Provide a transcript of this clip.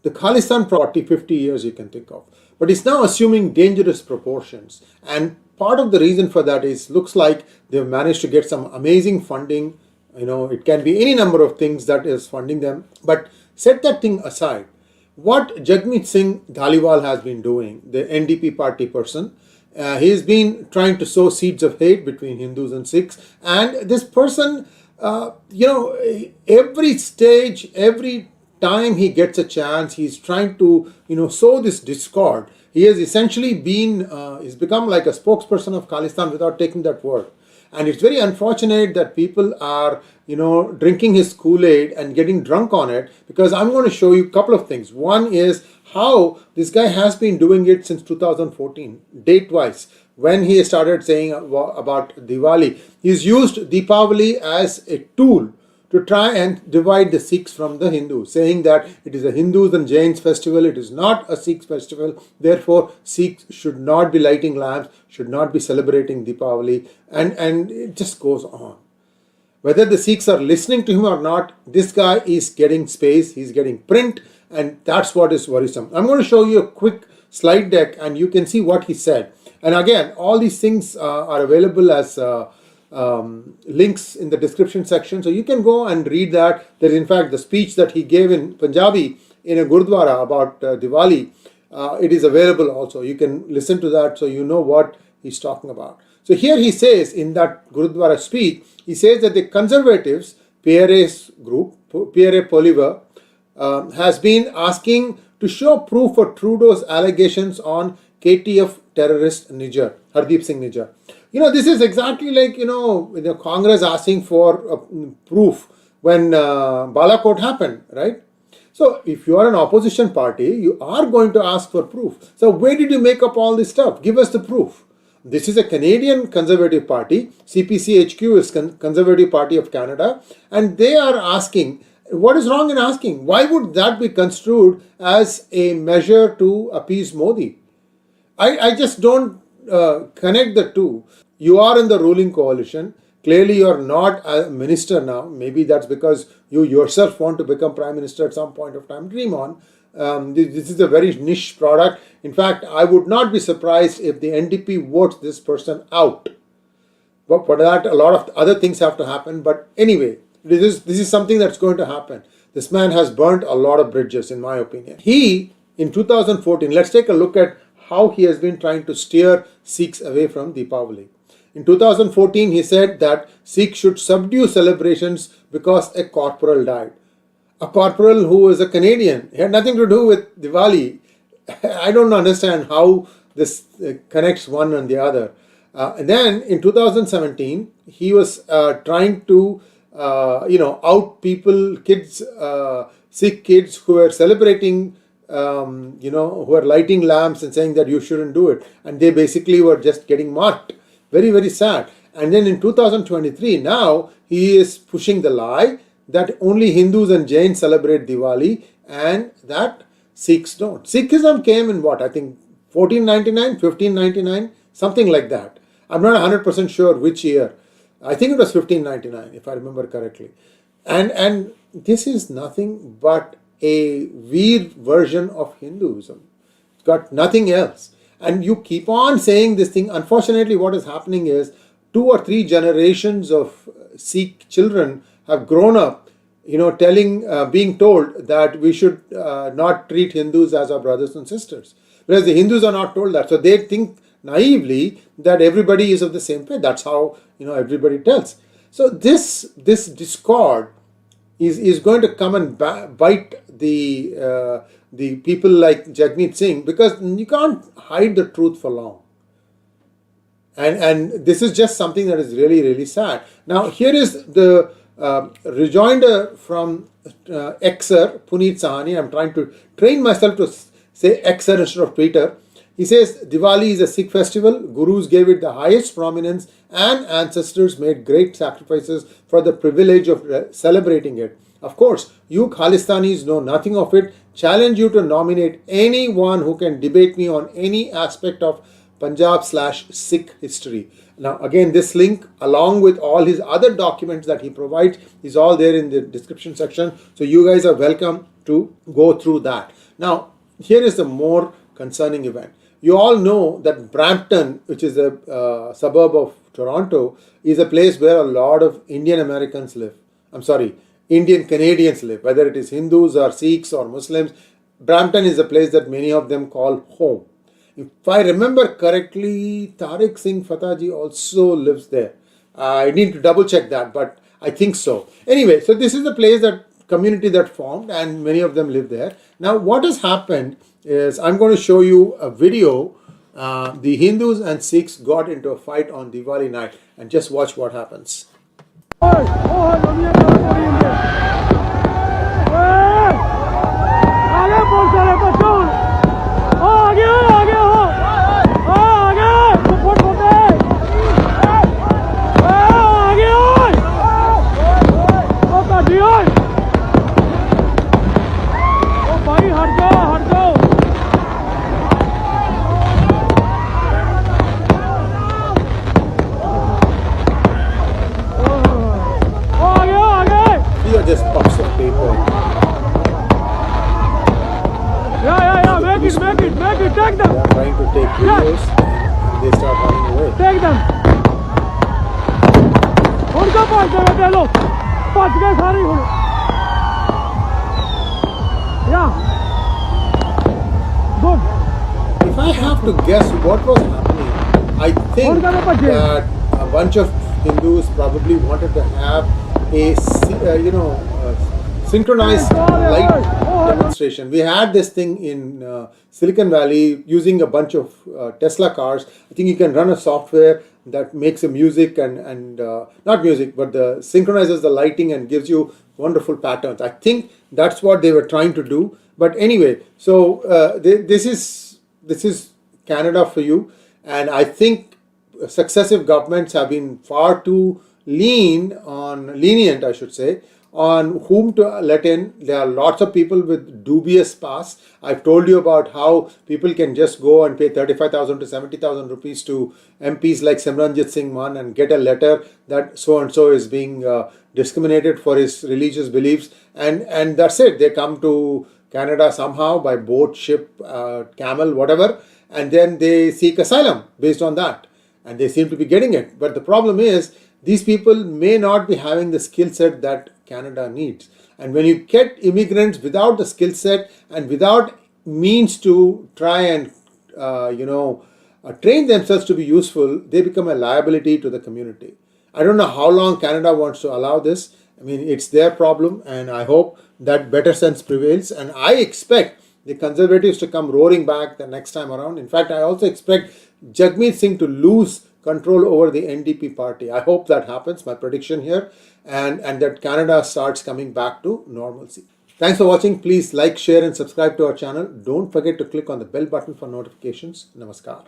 the Khalistan 40, 50 years you can think of. But it's now assuming dangerous proportions. And part of the reason for that is, looks like they've managed to get some amazing funding. It can be any number of things that is funding them. But set that thing aside. What Jagmeet Singh Dhaliwal has been doing, the NDP party person, he's been trying to sow seeds of hate between Hindus and Sikhs. And this person, every stage, every time he gets a chance, he's trying to, sow this discord. He has essentially he's become like a spokesperson of Khalistan without taking that word. And it's very unfortunate that people are, drinking his Kool-Aid and getting drunk on it, because I'm going to show you a couple of things. One is how this guy has been doing it since 2014, date-wise, when he started saying about Diwali. He's used Deepavali as a tool to try and divide the Sikhs from the Hindus, saying that it is a Hindus and Jains festival, it is not a Sikh festival, therefore Sikhs should not be lighting lamps, should not be celebrating Deepavali, and it just goes on. Whether the Sikhs are listening to him or not, this guy is getting space, he's getting print, and that's what is worrisome. I'm going to show you a quick slide deck and you can see what he said. And again, all these things are available as links in the description section, so you can go and read that. There is in fact the speech that he gave in Punjabi in a Gurudwara about Diwali. It is available also. You can listen to that so you know what he's talking about. So here he says in that Gurudwara speech, he says that the Conservatives, PRA's group, PRA Poliva, has been asking to show proof for Trudeau's allegations on KTF terrorist Nijjar, Hardeep Singh Nijjar. This is exactly like, the Congress asking for proof when Balakot happened, right? So if you are an opposition party, you are going to ask for proof. So where did you make up all this stuff? Give us the proof. This is a Canadian Conservative Party. CPCHQ is Conservative Party of Canada. And they are asking, what is wrong in asking? Why would that be construed as a measure to appease Modi? I just don't connect the two. You are in the ruling coalition. Clearly, you are not a minister now. Maybe that's because you yourself want to become prime minister at some point of time. Dream on. This is a very niche product. In fact, I would not be surprised if the NDP votes this person out. But for that, a lot of other things have to happen. But anyway, this is something that's going to happen. This man has burnt a lot of bridges, in my opinion. He, in 2014, let's take a look at how he has been trying to steer Sikhs away from Deepavali. In 2014, he said that Sikhs should subdue celebrations because a corporal died. A corporal who was a Canadian. He had nothing to do with Diwali. I don't understand how this connects one and the other. And then in 2017, he was trying to, out people, kids, Sikh kids who were celebrating, who were lighting lamps and saying that you shouldn't do it. And they basically were just getting marked. Very, very sad. And then in 2023, now he is pushing the lie that only Hindus and Jains celebrate Diwali and that Sikhs don't. Sikhism came in what? I think 1499, 1599, something like that. I'm not 100% sure which year. I think it was 1599, if I remember correctly. And this is nothing but a weird version of Hinduism. It's got nothing else. And you keep on saying this thing. Unfortunately, what is happening is 2 or 3 generations of Sikh children have grown up, being told that we should not treat Hindus as our brothers and sisters. Whereas the Hindus are not told that. So they think naively that everybody is of the same faith. That's how, everybody tells. So this discord is going to come and bite the people like Jagmeet Singh, because you can't hide the truth for long. And this is just something that is really, really sad. Now, here is the rejoinder from Xer, Puneet Sahani. I'm trying to train myself to say Xer instead of Twitter. He says, Diwali is a Sikh festival. Gurus gave it the highest prominence and ancestors made great sacrifices for the privilege of celebrating it. Of course, you Khalistanis know nothing of it. Challenge you to nominate anyone who can debate me on any aspect of Punjab/Sikh history. Now, again, this link, along with all his other documents that he provides, is all there in the description section. So you guys are welcome to go through that. Now, here is the more concerning event. You all know that Brampton, which is a suburb of Toronto, is a place where a lot of Indian Americans live. I'm sorry, Indian Canadians live, whether it is Hindus or Sikhs or Muslims. Brampton is a place that many of them call home. If I remember correctly, Tariq Singh Fataji also lives there. I need to double check that, but I think so. Anyway, so this is the place, that community that formed, and many of them live there. Now, what has happened is, I'm going to show you a video. The Hindus and Sikhs got into a fight on Diwali night, and just watch what happens. Just puffs of paper. Make it, take them. They are trying to take videos, and they start running away. Take them. उनको पास जगह दे लो, पास गए सारे हुए. Yeah. Good. If I have to guess what was happening, I think that a bunch of Hindus probably wanted to have a synchronized light demonstration. We had this thing in Silicon Valley using a bunch of Tesla cars. I think you can run a software that makes a music and not music, but synchronizes the lighting and gives you wonderful patterns. I think that's what they were trying to do. But anyway, so this is Canada for you, and I think successive governments have been far too lenient, I should say, on whom to let in. There are lots of people with dubious past. I've told you about how people can just go and pay 35,000 to 70,000 rupees to MPs like Simranjit Singh Mann and get a letter that so and so is being discriminated for his religious beliefs, and that's it. They come to Canada somehow by boat, ship, camel, whatever, and then they seek asylum based on that, and they seem to be getting it. But the problem is, these people may not be having the skill set that Canada needs. And when you get immigrants without the skill set and without means to try and train themselves to be useful, they become a liability to the community. I don't know how long Canada wants to allow this. I mean, it's their problem, and I hope that better sense prevails. And I expect the Conservatives to come roaring back the next time around. In fact, I also expect Jagmeet Singh to lose control over the NDP party. I hope that happens, my prediction here, and that Canada starts coming back to normalcy. Thanks for watching. Please like, share and subscribe to our channel. Don't forget to click on the bell button for notifications. Namaskar.